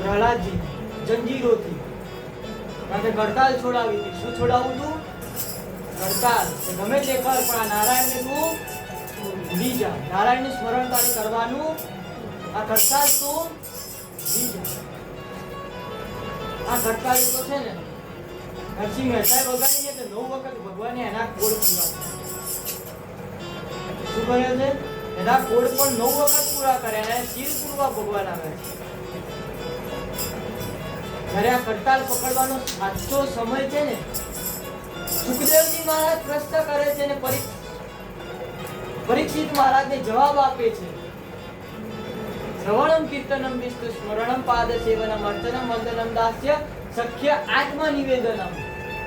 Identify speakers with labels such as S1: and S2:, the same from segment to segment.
S1: પ્રહલાદજી જંજીરોથી, કારણ કે હડતાલ છોડાવી હતી. શું છોડાવું તું? હડતાલ. ગમે તે કર પણ આ નારાયણને તું ભૂલી જા. નારાયણનું સ્મરણ તારે કરવાનું. આ હડતાલ તું ભૂલી જા. આ હડતાલ તો છે ને નરસિંહ મહેતાએ વગાડીને તો 9 વખત ભગવાને એના કોડ પૂરા કર્યા. શું કરે છે? એના કોડ પણ 9 વખત પૂરા કર્યા. એને શિર પૂરવા ભગવાન આવે છે. જ્યારે આ હડતાલ પકડવાનો સાચો સમય છે ને, સુખદેવજી મહારાજ પ્રશ્ન કરે છે ને પરીક્ષિત મહારાજને જવાબ આપે છે. શ્રવણમ કીર્તનમ વિષ્ણુ સ્મરણમ પાદ સેવનમ અર્ચનમ વંદનમ દાસ્ય સખ્ય આત્મનિવેદનમ.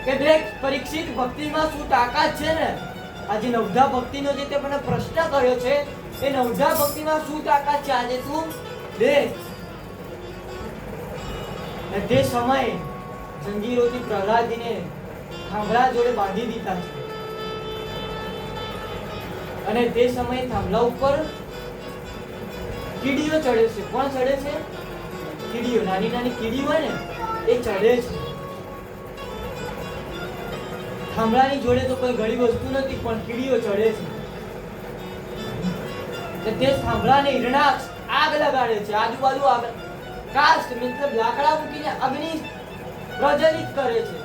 S1: કે દેખ પરીક્ષિત, ભક્તિમાં શું તાકાત છે ને. આજે નવધા ભક્તિનો જે તે મને પ્રશ્ન કર્યો છે, એ નવધા ભક્તિમાં શું તાકાત છે આજે તું દેખ. તે સમયે જંજીરોથી પ્રહલાદજીને થાંભલા જોડે બાંધી દીધા છે. અને તે સમયે થાંભલા ઉપર કીડીઓ ચડે છે. કોણ ચડે છે? કીડીઓ. નાની નાની કીડી હોય ને એ ચડે છે. થાંભલાની જોડે તો કોઈ ઘણી વસ્તુ નથી, પણ કીડીઓ ચડે છે. તે થાંભલાને હિરણાક્ષ આગ લગાડે છે. આજુબાજુ આગ કાસ્ટ મતલબ લાકડા મૂકીને અગ્નિ પ્રજ્વલિત કરે છે.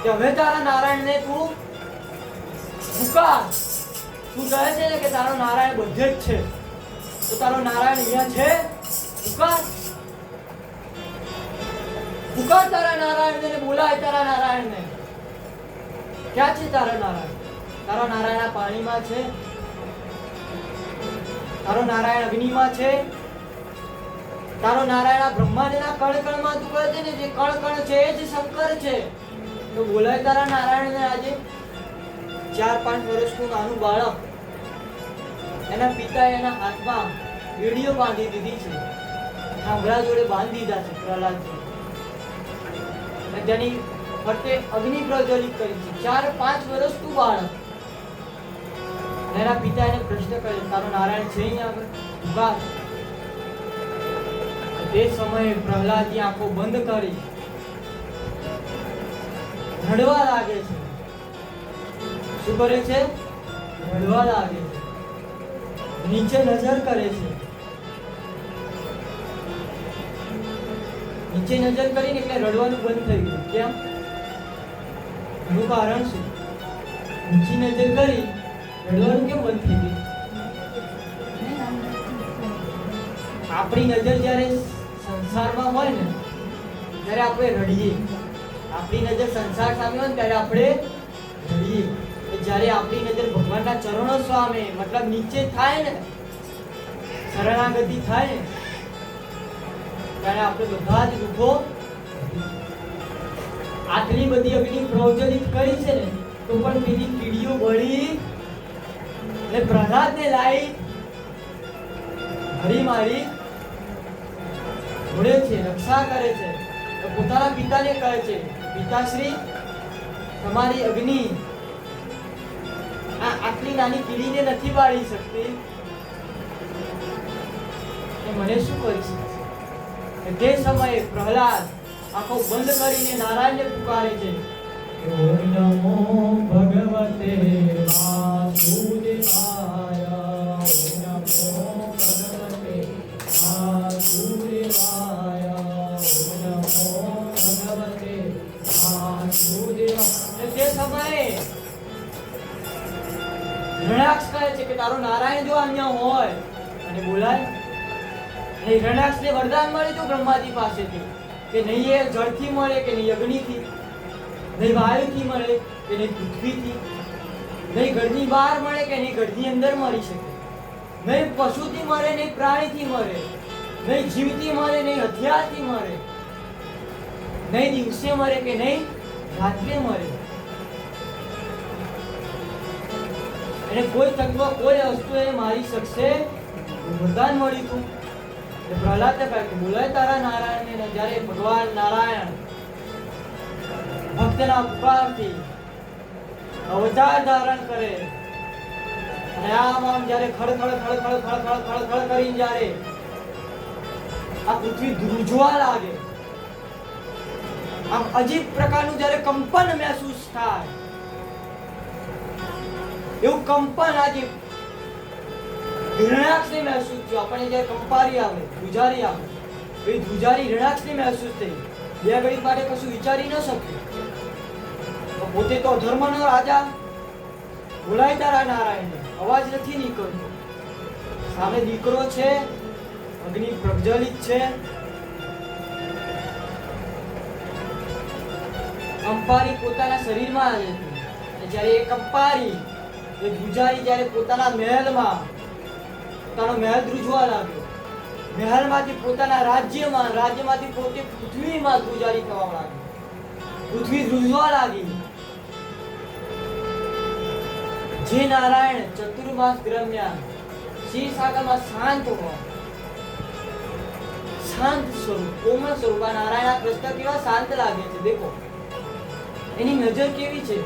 S1: કે હવે તારા નારાયણને તું પુકાર. તું કહે છે ને કે તારો નારાયણ બધે જ છે, તો તારો નારાયણ અહીંયા છે? પુકાર. પુકાર તારા નારાયણને, બોલાય તારા નારાયણને. ક્યાં છે તારા નારાયણ? તારો નારાયણ આ પાણીમાં છે, તારો નારાયણ અગ્નિમાં છે, તારો નારાયણ આ બ્રહ્માંડના કણ કણમાં. તું કહે છે ને જે કણ કણ છે એ જ શંકર છે, તો બોલાય તારા નારાયણને. આજે 4-5 વર્ષનું નાનું બાળક, એના પિતાએ એના હાથમાં વીડિયો બાંધી દીધી છે, થાંભલા જોડે બાંધી દીધા છે પ્રહલાદજી, અને તેની ફરતે અગ્નિ પ્રજ્વલિત કરી છે. 4-5 વર્ષનું બાળક. એના પિતા એને પ્રશ્ન કર્યો, તારો નારાયણ છે અહીંયા આગળ? ઉભા. તે સમયે પ્રહલાદજી આંખો બંધ કરી રડવા લાગે છે. શું કરે છે? રડવા લાગે છે. નીચે નજર કરે છે. નીચે નજર કરીને એટલે રડવાનું બંધ થઈ ગયું. કેમ? એનું કારણ શું? નીચે નજર કરી રડવાનું કેમ બંધ થઈ ગયું? આપણી નજર જ્યારે સંસારમાં હોય ને ત્યારે આપણે રડીએ. આપણી નજર સંસાર સામે હોય ને ત્યારે આપણે રડીએ. જ્યારે આપણી નજર ભગવાનના ચરણો સામે મતલબ નીચે થાય ને, શરણાગતિ થાય ને, ત્યારે આપણે બધા જ દુઃખો. આટલી બધી અગ્નિ પ્રજ્વલિત કરી છે ને, તો પણ પેલી કીડીઓ બળી અને પ્રહલાદને લાવી હરી મારી ઘોડે છે, રક્ષા કરે છે. તો પોતાના પિતાને કહે છે, પિતાશ્રી, તમારી અગ્નિ આટલી નાની કીડીને નથી બાળી શકતી, મને શું કરી શકશે? તે સમયે પ્રહલાદ આંખો બંધ કરીને નારાયણને પુકારે છે. ઓમ નમો ભગવતે વાસુદેવાય. ઓમ નમો ભગવતે વાસુદેવાય. ઓમ નમો ભગવતે વાસુદેવાય. તે સમયે હિરણાક્ષ કહે છે કે તારો નારાયણ જો અહીંયા હોય અને બોલાય. હિરણાક્ષને વરદાન મળ્યું હતું બ્રહ્માજી પાસેથી કે નહીં એ જળથી મળે કે નહીં અગ્નિથી, નહીં વાયુથી મળે કે નહીં પૃથ્વીથી, નહીં ઘરની બહાર મળે કે નહીં ઘરની અંદર મળી શકે, નહીં પશુથી મળે નહીં પ્રાણીથી મળે, નહીં જીવથી મળે નહીં હથિયારથી મળે, નહીં દિવસે મળે કે નહીં રાત્રે મળે. એને કોઈ તત્વ કોઈ વસ્તુ એને મારી શકશે વરદાન મળ્યું હતું. પ્રહલાદ કહે કે બોલાય તારા નારાયણને. જ્યારે ભગવાન નારાયણ ભક્તના પુકારથી અવતાર ધારણ કરે અને આમ જ્યારે ખડખડ ખડખડ ખડખડ ખડખડ કરીને જ્યારે આ પૃથ્વી ધ્રુજવા લાગે, આમ અજીબ પ્રકારનું જ્યારે કંપન મહેસૂસ થાય, એવું કંપન આજે હિરણાક્ષને મહેસૂસ થયું. આપણને જ્યારે કંપારી આવે, ધ્રુજારી આવે, એ ધ્રુજારી હિરણાક્ષને મહેસૂસ થઈ. બે ઘડી માટે કશું વિચારી ન શક્યું. પોતે તો અધર્મનો રાજા, બોલાય તારા નારાયણ, અવાજ નથી નીકળતો. સામે દીકરો છે, અગ્નિ પ્રજ્વલિત છે. કંપારી પોતાના શરીરમાં આવી હતી. જ્યારે એ કંપારી, એ ધ્રુજારી જ્યારે પોતાના મહેલમાં, પોતાનો મહેલ ધ્રુજવા લાગ્યો, મહેલમાંથી પોતાના રાજ્યમાં, રાજ્યમાંથી પોતે પૃથ્વીમાં ધ્રુજારી થવા લાગી, પૃથ્વી ધ્રુજવા લાગી. જે નારાયણ ચતુર્માસ દરમિયાન ક્ષીરસાગરમાં શાંત હોય, શાંત સ્વરૂપ, કોમળ સ્વરૂપ, આ નારાયણ કૃષ્ણ કેવા શાંત લાગે છે. દેખો એની નજર કેવી છે.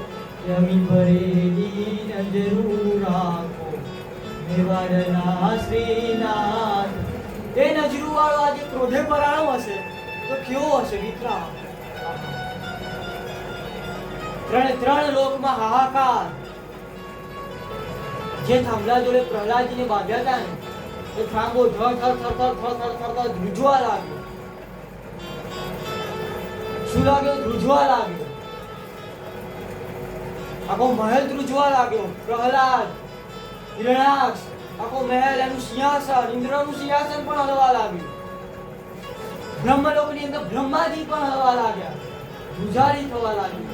S1: યમી ભરેલી નજરું રાખો મેવાડના શ્રીનાથ. એ નજરું વાળો આજે ક્રોધે પરાણો હશે તો કેવો હશે વિકરાળ. ત્રણ લોકમાં હાહાકાર. જે થાંભલા જોડે પ્રહલાદજીને બાંધ્યા હતા ને, એ થાંભો ધડ ધડ થર થર થર થર થર થર ધ્રુજવા લાગ્યો. શું લાગ્યો? ધ્રુજવા લાગ્યો. આખો મહેલ ધ્રુજવા લાગ્યો. પ્રહલાદ, હિરણાક્ષ, આખો મહેલ, એનું સિંહાસન, ઇન્દ્રનું સિંહાસન પણ હલવા લાગ્યું. બ્રહ્મલોકની અંદર બ્રહ્માજી પણ હલવા લાગ્યા, ધ્રુજારી થવા લાગી.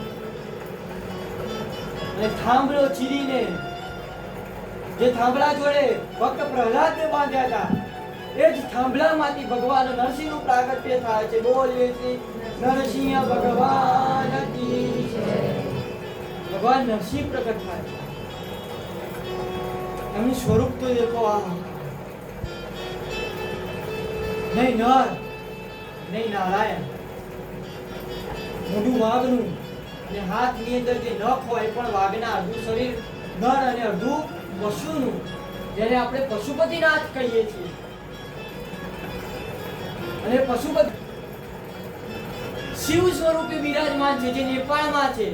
S1: અને થાંભલો ચીરીને, જે થાંભલા જોડે ભક્ત પ્રહલાદને બાંધ્યા હતા, એ જ થાંભલામાંથી ભગવાન નરસિંહનું પ્રાગટ્ય થાય છે. બોલીએ શ્રી નરસિંહ ભગવાન કી જય. ભગવાન નરસિંહ પ્રગટ થાય છે. એમનું સ્વરૂપ તો દેખો. આ નહીં નર, નહીં નારાયણ. મોઢું વાઘનું અને હાથની અંદર જે નખ હોય એ પણ વાઘના. અડધું શરીર નર અને અડધું પશુનું, જેને આપણે પશુપતિનાથ કહીએ છીએ. અને પશુપતિ શિવ સ્વરૂપે બિરાજમાન છે, જે નેપાળમાં છે.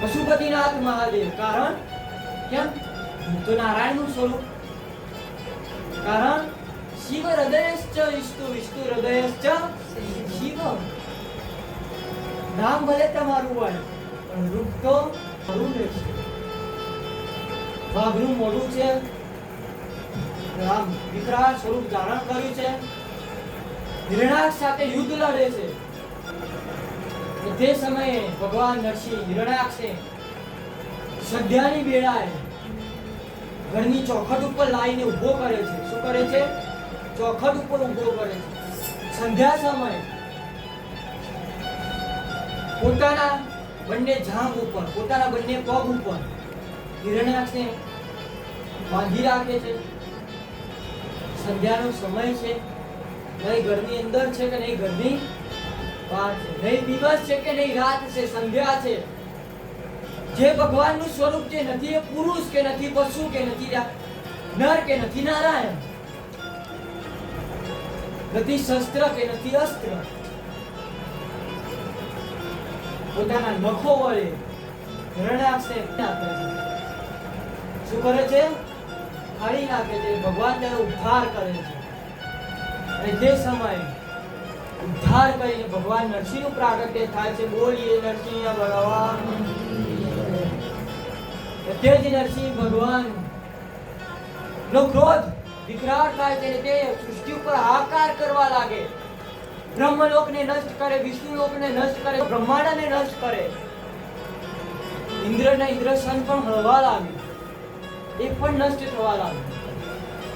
S1: પશુપતિનાથ મહાદેવ. કારણ કેમ? તો નારાયણનું સ્વરૂપ. કારણ શિવ હૃદયશ્ચ વિષ્ણુ, વિષ્ણુ હૃદયશ્ચ શિવ. નામ ભલે તમારું હોય પણ રૂપ તો મારું રહેશે. વાઘનું મોઢું છે, આમ વિકરાળ સ્વરૂપ ધારણ કર્યું છે. હિરણાક્ષ સાથે યુદ્ધ લડે છે. તે સમયે ભગવાન નરસિંહ હિરણાક્ષને સંધ્યાની વેળાએ ઘરની ચોખટ ઉપર લાવીને ઊભો કરે છે. શું કરે છે? ચોખટ ઉપર ઊભો કરે છે. સંધ્યા સમયે પોતાના બંને જાંઘ ઉપર, પોતાના બંને પગ ઉપર હિરણાક્ષને બાંધી રાખે છે. સંધ્યાનો સમય છે, નહીં ઘરની અંદર છે કે નહીં ઘરની બહાર છે, નહીં દિવસ છે કે નહીં રાત છે, સંધ્યા છે. જે ભગવાનનું સ્વરૂપ જે નથી એ પુરુષ કે નથી પશુ કે નથી નર કે નથી નારાયણ, નથી શસ્ત્ર કે નથી અસ્ત્ર. પોતાના નખો વડે હિરણાક્ષને નાખે છે. શું કરે છે? ફાડી નાખે છે. ભગવાન તેનો ઉદ્ધાર કરે છે. અને તે સમયે ઉદ્ધાર કરીને ભગવાન નરસિંહનું પ્રાગટ્ય થાય છે. બોલીએ નરસિંહ ભગવાન. તે જ નરસિંહ ભગવાન નો ક્રોધ વિકરાળ થાય છે. તે સૃષ્ટિ ઉપર હાહાકાર કરવા લાગે. બ્રહ્મલોકને નષ્ટ કરે, વિષ્ણુલોકને નષ્ટ કરે, બ્રહ્માંડને નષ્ટ કરે. ઇન્દ્રસન પણ હળવા લાગે, એ પણ નષ્ટ થવા લાગે.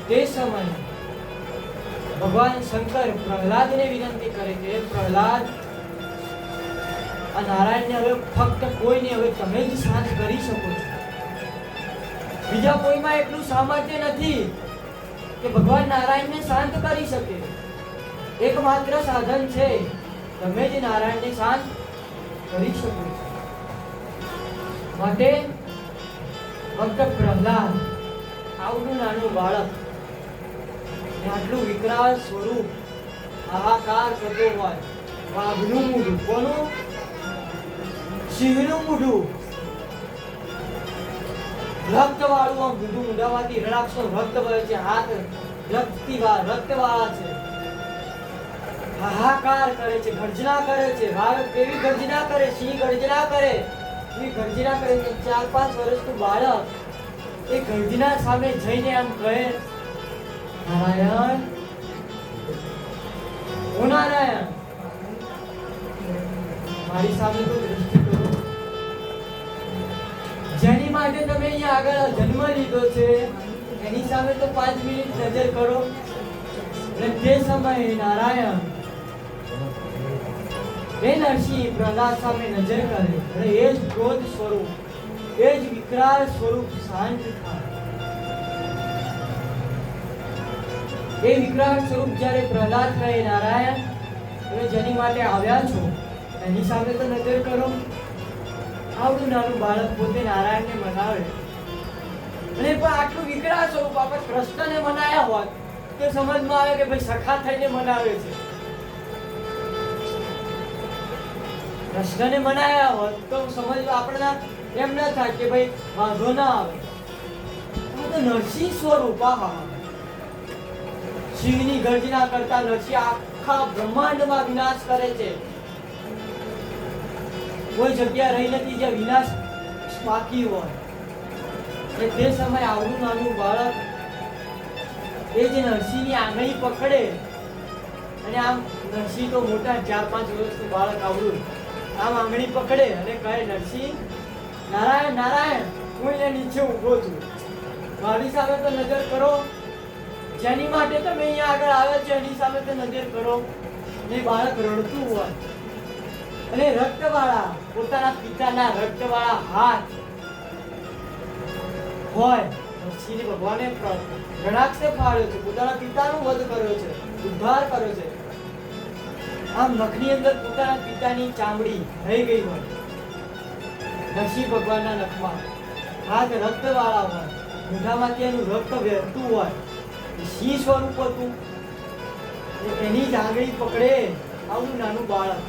S1: તે સમયે ભગવાન શંકર પ્રહલાદને વિનંતી કરે કે પ્રહલાદ, આ નારાયણને હવે ફક્ત કોઈને હવે તમે જ શાંત કરી શકો છો. બીજા કોઈમાં એટલું સામર્થ્ય નથી કે ભગવાન નારાયણને શાંત કરી શકે. એકમાત્ર સાધન છે, તમે જ નારાયણને શાંત કરી શકો છો. માટે ભક્ત પ્રહલાદ આવડું નાનું બાળક ને આટલું વિકરાળ સ્વરૂપ હાહાકાર કરતો હોય, વાઘનું મોઢું, કોનું? સિંહનું મોઢું, રક્ત વાળું, આમ મોઢું મોઢામાંથી રડાક્ષો રક્ત વહે છે, હાથ રક્ત વાળા છે, હાહાકાર કરે છે, ગર્જના કરે છે. વાઘ કેવી ગર્જના કરે, સિંહ ગર્જના કરે, એવી ગર્જના કરે છે. 4-5 વર્ષનું બાળક એ ગર્જના સામે જઈને આમ કહે, નારાયણ, ઓ નારાયણ, મારી સામે તો દ્રષ્ટિ કરો. જેની માટે તમે અહીંયા આગળ જન્મ લીધો છે એની સામે તો 5 મિનિટ નજર કરો. અને તે સમયે નારાયણ એ નરસિંહ પ્રહલાદ સામે નજર કરે અને એ જ ક્રોધ સ્વરૂપ, એ જ વિકરાળ સ્વરૂપ શાંત થાય. એ વિકરાળ સ્વરૂપ જ્યારે પ્રહલાદ કહે, નારાયણ, તમે જેની માટે આવ્યા છો એની સામે તો નજર કરો. આવડું નાનું બાળક પોતે નારાયણને મનાવે, અને પણ આટલું વિકરાળ સ્વરૂપ આપણે કૃષ્ણને મનાયા હોત તો સમજમાં આવે કે ભાઈ સખા થઈને મનાવે છે. કૃષ્ણને મનાયા હોત તો સમજ આપણને એમ ન થાય કે ભાઈ વાંધો ના આવે. આ તો નરસિંહ સ્વરૂપ, સિંહની ગર્જના કરતા નરસિંહ આખા બ્રહ્માંડમાં વિનાશ કરે છે. કોઈ જગ્યા રહી નથી જ્યાં વિનાશ બાકી હોય. તે સમયે આવડું નાનું બાળક એ જે નરસિંહની આંગળી પકડે, અને આમ નરસિંહ તો મોટા 4-5 વર્ષનું બાળક આવડું આમ આંગળી પકડે અને કહે, નરસિંહ, નારાયણ, નારાયણ, હું અહીંયા નીચે ઊભો છું, મારી સામે તો નજર કરો. જેની માટે તમે અહીંયા આગળ આવ્યા છો એની સામે તો નજર કરો. ને બાળક રડતું હોય અને રક્તવાળા, પોતાના પિતાના રક્તવાળા હાથ હોય. નરસિંહ ભગવાને રણાક્ષે ફાળ્યો છે, પોતાના પિતાનો વધ કર્યો છે, ઉદ્ધાર કર્યો છે. આમ નખની અંદર પોતાના પિતાની ચામડી રહી ગઈ હોય નરસિંહ ભગવાનના નખમાં. હાથ રક્તવાળા હોય, મોઢામાંથી એનું રક્ત વહેતું હોય. સિંહ સ્વરૂપ હતું, એની જ આંગળી પકડે આવડું નાનું બાળક.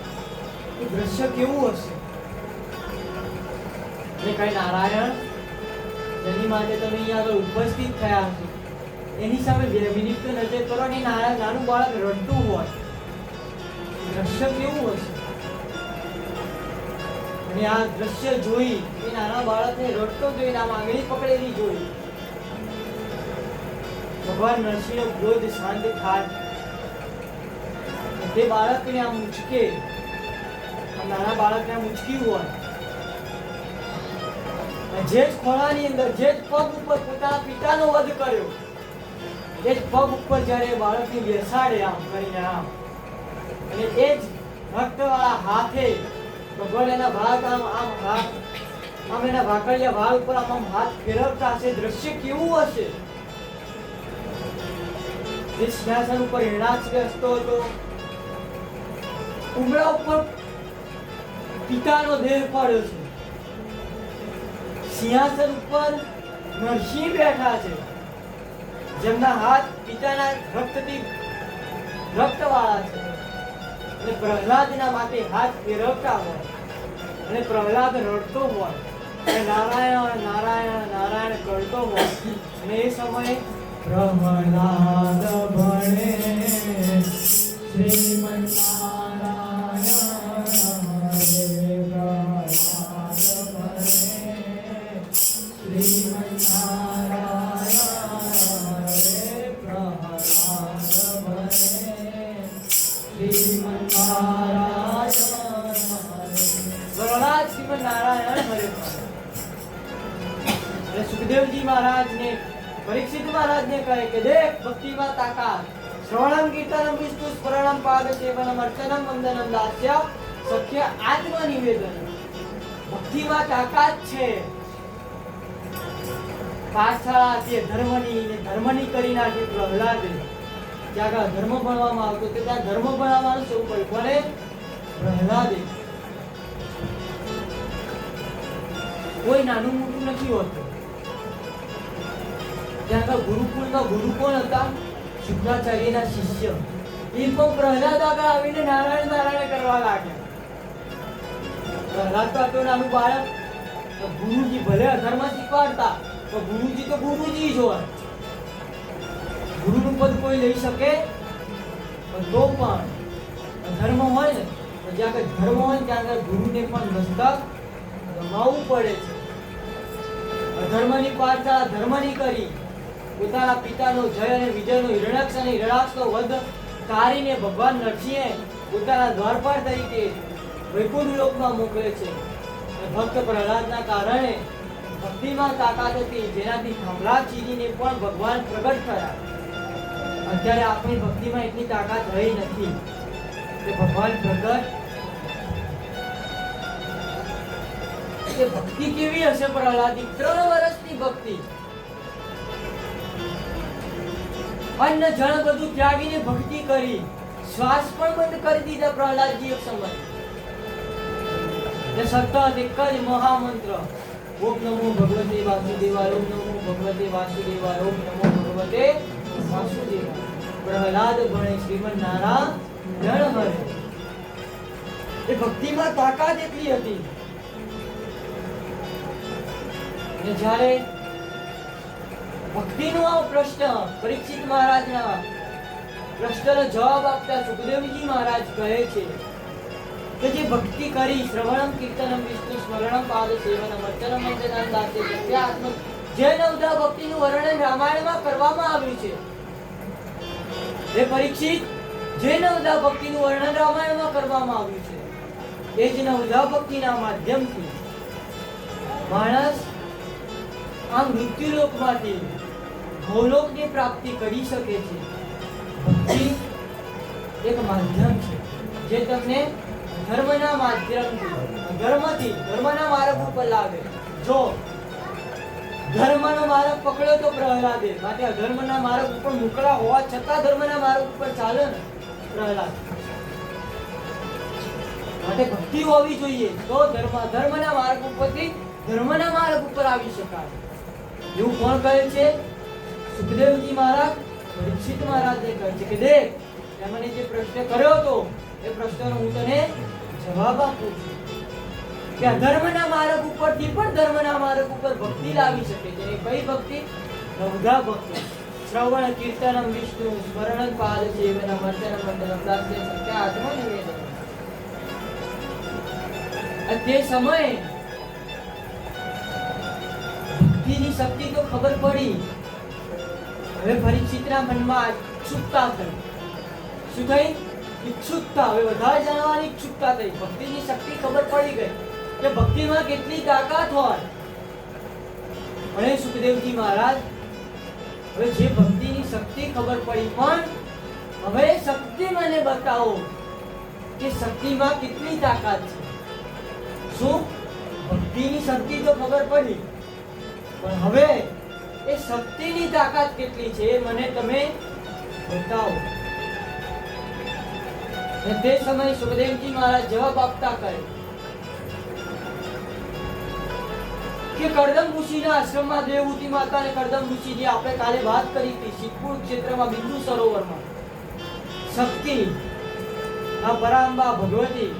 S1: એ દ્રશ્ય કેવું હશે? એ કઈ, નારાયણ, જેની માટે તમે અહીંયા આગળ ઉપસ્થિત થયા છો એની સામે 2 મિનિટ તો નજર કરો. ને નાનું બાળક રડતું હોય, દ્રશ્ય કેવું હશે? અને આ દ્રશ્ય જોઈ એ નાના બાળકને રડતો જોઈને આમ આંગળી પકડેલી જોઈ ભગવાન નરસિંહનો ક્રોધ શાંત થાય. તે બાળકને આમ ઉચકે, નાના બાળકને આમ ઉચક્યું હોય, જે જ ખોળાની અંદર, જે જ પગ ઉપર પોતાના પિતાનો વધ કર્યો, એ જ પગ ઉપર જ્યારે બાળકને બેસાડે આમ કરીને આમ, અને એ જ રક્તવાળા હાથે ભગવાન એના ભાગ આમ એના ભાકડિયા ભાગ ઉપર આમ હાથ ફેરવતા હશે. દ્રશ્ય કેવું હશે? જે સિંહાસન ઉપર હિરણાક્ષ બેસતો હતો, ઉમરા ઉપર પિતાનો દેહ પડ્યો છે, સિંહાસન ઉપર નરસિંહ બેઠા છે, જેમના હાથ પિતાના રક્તવાળા છે. અને પ્રહલાદના માટે હાથ ફેરવતા હોય અને પ્રહલાદ રડતો હોય, નારાયણ, નારાયણ, નારાયણ કરતો હોય. અને એ સમયે પ્રહલાદ ભણે શ્રીમન્નારાયણ, સુખદેવજી મહારાજને પરીક્ષિત મહારાજને કહે કે દેખ, ભક્તિમાં તાકાત, શ્રવણમ કીર્તનમ વિષ્ણુ સ્મરણમ પાદ સેવનમ અર્ચનમ વંદનમ દાસ્ય સખ્ય આત્મનિવેદન. ભક્તિમાં તાકાત છે. પાઠશાળા છે ધર્મની, ને ધર્મની કરી નાખી પ્રહલાદે. જ્યાં આગળ ધર્મ ભણવામાં આવતો ત્યાં ધર્મ ભણાવવાનું શરૂ કર્યું. કોને? પ્રહલાદે. કોઈ નાનું મોટું નથી હોતું. ત્યાં આગળ ગુરુકુળમાં ગુરુ કોણ હતા? શુક્રાચાર્યના શિષ્ય એ પણ પ્રહલાદ આગળ આવીને નારાયણ નારાયણ કરવા લાગ્યા. પ્રહલાદ તો આટલું નાનું બાળક, તો ગુરુજી ભલે અધર્મ શીખવાડતા તો ગુરુજી જ હોય. ગુરુનું પદ કોઈ લઈ શકે પણ તો પણ અધર્મ હોય ને તો જ્યાં આગળ ધર્મ હોય ત્યાં આગળ ગુરુને પણ મસ્તક રમાવવું પડે છે. અધર્મની પાછળ ધર્મની કરી પોતાના પિતાનો જય અને વિજયનો હિરણ્યાક્ષ અને હિરણાક્ષનો વધ તારીને ભગવાન નરસિંહે પોતાના દ્વારપાળ તરીકે વૈકુંઠ લોકમાં મોકલે છે. ભક્ત પ્રહલાદના કારણે ભક્તિમાં તાકાત હતી, જેનાથી થાંભલા ચીરીને પણ ભગવાન પ્રગટ થયા. અત્યારે આપણી ભક્તિમાં એટલી તાકાત રહી નથી કે ભગવાન પ્રગટ. કે ભક્તિ કેવી હશે પ્રહલાદની? 3 વર્ષની ભક્તિ, અન્ન જળ બધું ત્યાગીને ભક્તિ કરી. શ્વાસ પણ બંધ કરી દીધા પ્રહલાદજી એક સમય. સતત એક જ મહામંત્ર, ઓમ નમો ભગવતે વાસુદેવાય, ઓમ નમો ભગવતે વાસુદેવાય, ઓમ નમો ભગવતે વાસુદેવાય. પ્રહલાદ ભણે શ્રીમન નારાયણ હરે. એ ભક્તિમાં તાકાત એટલી હતી. જ્યારે ભક્તિનો આ પ્રશ્ન પરીક્ષિત મહારાજના પ્રશ્નનો જવાબ આપતા સુખદેવજી મહારાજ કહે છે કે જે ભક્તિ કરી શ્રવણમ કીર્તનમ વિષ્ણુ સ્મરણમ પાદ સેવનમ અર્ચનમ વંદનમ દાસે સત્યાત્મ, જે નવધા ભક્તિનું વર્ણન રામાયણમાં કરવામાં આવ્યું છે. એ પરીક્ષિત, જે નવધા ભક્તિનું વર્ણન રામાયણમાં કરવામાં આવ્યું છે એ જ નવધા ભક્તિના માધ્યમથી માણસ આ મૃત્યુલોકમાંથી ભવલોકની પ્રાપ્તિ કરી શકે છે. ભક્તિ એક માધ્યમ છે જે તમને ધર્મના માધ્યમથી ધર્મના માર્ગ ઉપર લાવે. જો ધર્મનો માર્ગ પકડ્યો તો પ્રહલાદે, માટે અધર્મના માર્ગ ઉપર મોકલા હોવા છતાં ધર્મના માર્ગ ઉપર ચાલે ને પ્રહલાદ. માટે ભક્તિ હોવી જોઈએ તો ધર્મના માર્ગ ઉપરથી ધર્મના માર્ગ ઉપર આવી શકાય. એવું કોણ કહે છે? સુખદેવજી મહારાજ પરીક્ષિત મહારાજને કહે છે કે દેખ, મને જે પ્રશ્ન કર્યો હતો એ પ્રશ્નનો હું તને જવાબ આપું છું કે અધર્મના માર્ગ ઉપરથી પણ ધર્મના માર્ગ ઉપર ભક્તિ લાવી શકે છે. એ કઈ ભક્તિ? નવધા ભક્તિ. શ્રવણ કીર્તનમ વિષ્ણુ સ્મરણમ પાદ સેવનમ અર્ચનમ વંદનમ દાસે સત્યાત્મ નિવેદનમ. તે સમયે ભક્તિની શક્તિ તો ખબર પડી. હવે પરીક્ષિતના મનમાં ઈચ્છુકતા થઈ. શું થઈ? ઈચ્છુકતા. હવે વધારે જાણવાની ઈચ્છુકતા થઈ. ભક્તિની શક્તિ ખબર પડી ગઈ કે ભક્તિમાં કેટલી તાકાત હોય. અને સુખદેવજી મહારાજ, હવે જે ભક્તિની શક્તિ ખબર પડી, પણ હવે શક્તિ મને બતાવો કે શક્તિમાં કેટલી તાકાત છે. શું? ભક્તિની શક્તિ તો ખબર પડી, પણ હવે એ શક્તિની તાકાત કેટલી છે એ મને તમે બતાવો. તે સમયે સુખદેવજી મહારાજ જવાબ આપતા કહે કે કરદમ ઋષિના આશ્રમમાં દેવહૂતિ માતા અને કરદમ ઋષિ, જે આપણે કાલે વાત કરી હતી સિદ્ધપુર ક્ષેત્રમાં બિંદુ સરોવરમાં, શક્તિ આ પરાંબા ભગવતી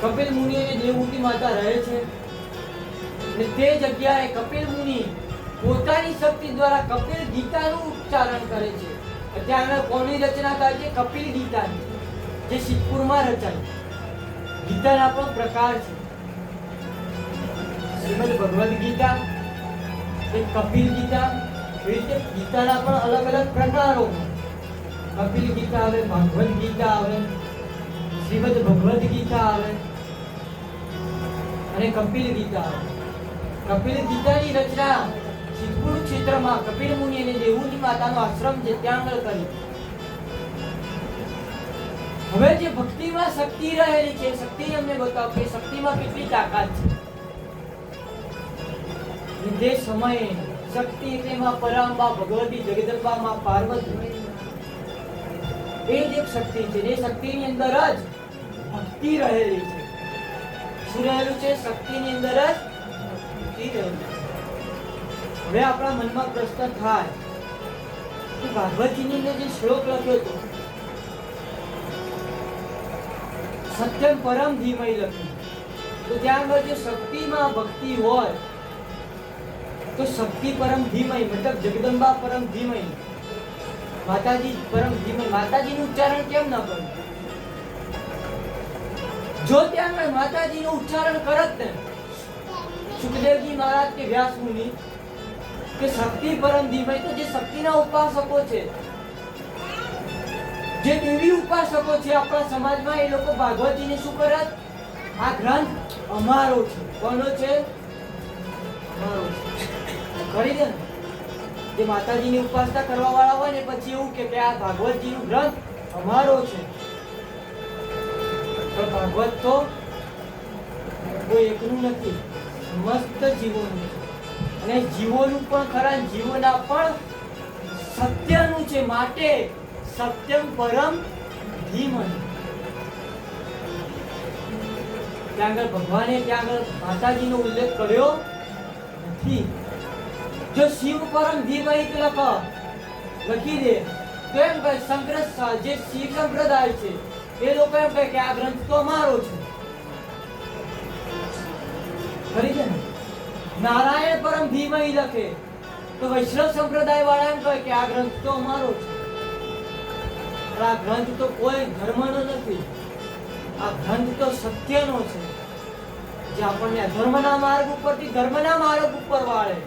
S1: કપિલ મુનિ અને દેવહૂતિ માતા રહે છે. અને તે જગ્યાએ કપિલ મુનિ પોતાની શક્તિ દ્વારા કપિલ ગીતાનું ઉચ્ચારણ કરે છે. ત્યાં કોની રચના થાય છે? કપિલ ગીતાની, જે સિદ્ધપુરમાં રચાય. ગીતાના પણ પ્રકાર છે. શ્રીમદ ભગવદ ગીતા, એક કપિલ ગીતા, એવી રીતે ગીતાના પણ અલગ અલગ પ્રકારો. કપિલ ગીતા આવે, ભાગવદ ગીતા આવે, શ્રીમદ ભગવદ ગીતા આવે અને કપિલ ગીતા આવે. કપિલ ગીતાની રચના સિદ્ધપુર ક્ષેત્રમાં કપિલ મુનિ અને દેવહૂતિ માતાનો આશ્રમ છે ત્યાં આગળ કરી. હવે જે ભક્તિમાં શક્તિ રહેલી છે, શક્તિ અમને બતાવો કે શક્તિમાં કેટલી તાકાત છે. તે સમયે શક્તિ એટલે માં પરાંબા ભગવતી જગદંબા માં પાર્વતી, એ જ એક શક્તિ છે. એ શક્તિની અંદર જ ભક્તિ રહેલી છે. શું રહેલું છે? શક્તિની અંદર જ ભક્તિ રહેલી છે. હવે આપણા મનમાં પ્રશ્ન થાય કે ભાગવતજીની અંદર જે શ્લોક લખ્યો હતો સત્યમ પરમ ધીમય લખ્યું, તો ત્યાં આગળ જો શક્તિમાં ભક્તિ હોય તો શક્તિ પરમ ધીમય મતલબ જગદંબા પરમ ધીમય, માતાજી પરમ ધીમય, માતાજીનું ઉચ્ચારણ કેમ ન કરવું? જો ત્યાં આગળ માતાજીનું ઉચ્ચારણ કરત ને સુખદેવજી મહારાજ કે વ્યાસ મુનિ કે શક્તિ પરમ ધીમય, તો જે શક્તિના ઉપાસકો છે, જે દેવી ઉપાસકો છે આપણા સમાજમાં, એ લોકો ભાગવતજીને શું કરત? આ ગ્રંથ અમારો છે. કોનો છે? અમારો છે. કરી દે ને જે માતાજીની ઉપાસના કરવા વાળા હોય ને પછી એવું કે આ ભાગવતજીનું ગ્રંથ અમારો છે. પણ ભાગવત તો કોઈ એકનું નથી, સમસ્ત જીવોનું છે. અને જીવોનું પણ ખરા, જીવોના પણ સત્યનું છે. માટે સત્યમ પરમ ધીમય. ત્યાં આગળ ભગવાને ત્યાં આગળ માતાજીનો ઉલ્લેખ કર્યો નથી. જો શિવ પરમ ધીમય લખી દે તો એમ કહે શંકર જે શિવ સંપ્રદાય છે એ લોકો એમ કહે કે આ ગ્રંથ તો અમારો છે. ખરી છે ને? નારાયણ પરમ ધીમય લખે તો વૈષ્ણવ સંપ્રદાય વાળા એમ કહે કે આ ગ્રંથ તો અમારો છે. આ ગ્રંથ તો કોઈ ધર્મનો નથી, આ ગ્રંથ તો સત્યનો છે, જે આપણને ધર્મના માર્ગ ઉપરથી ધર્મના માર્ગ ઉપર વાળે.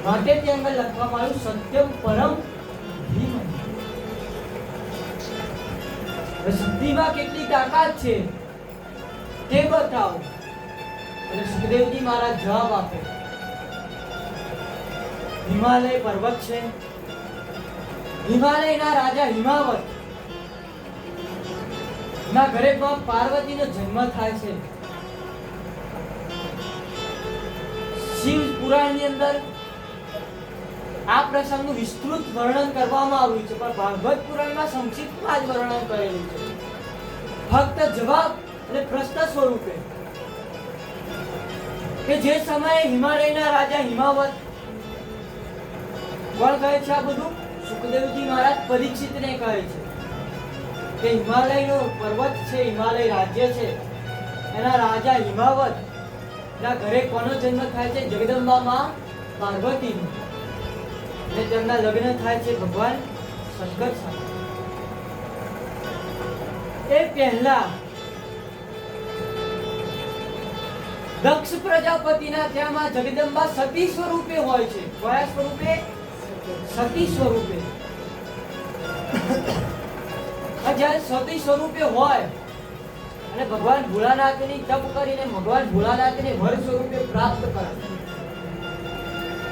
S1: માટે ત્યાં આગળ લખવામાં આવ્યું સત્યમ પરમ ધીમય. શક્તિમાં કેટલી તાકાત છે તે બતાવો. અને સુખદેવજી મહારાજ જવાબ આપે, હિમાલય પર્વત છે, હિમાલયના રાજા હિમાવત ના ઘરે પાર્વતીનો જન્મ થાય છે. શિવ પુરાણની અંદર આ પ્રસંગનું વિસ્તૃત વર્ણન કરવામાં આવ્યું છે, પણ ભાગવત પુરાણમાં સંક્ષિપ્તમાં જ વર્ણન કરેલું છે, ફક્ત જવાબ અને પ્રશ્ન સ્વરૂપે. કે જે સમયે હિમાલયના રાજા હિમાવત, કોણ કહે છે આ બધું? સુખદેવજી મહારાજ પરીક્ષિતને કહે છે કે હિમાલયનો પર્વત છે, હિમાલય રાજ્ય છે, એના રાજા હિમાવત ના ઘરે કોનો જન્મ થાય છે? જગદંબા માં પાર્વતીનો. અને તેમના લગ્ન થાય છે ભગવાન શંકર સાથે. એ પહેલા દક્ષ પ્રજાપતિના ત્યાંમાં જગદંબા સતી સ્વરૂપે હોય છે. કયા સ્વરૂપે? સતી સ્વરૂપે. જ્યારે સતી સ્વરૂપે હોય અને ભગવાન ભોળાનાથની તપ કરીને ભગવાન ભોળાનાથને વર સ્વરૂપે પ્રાપ્ત કરે,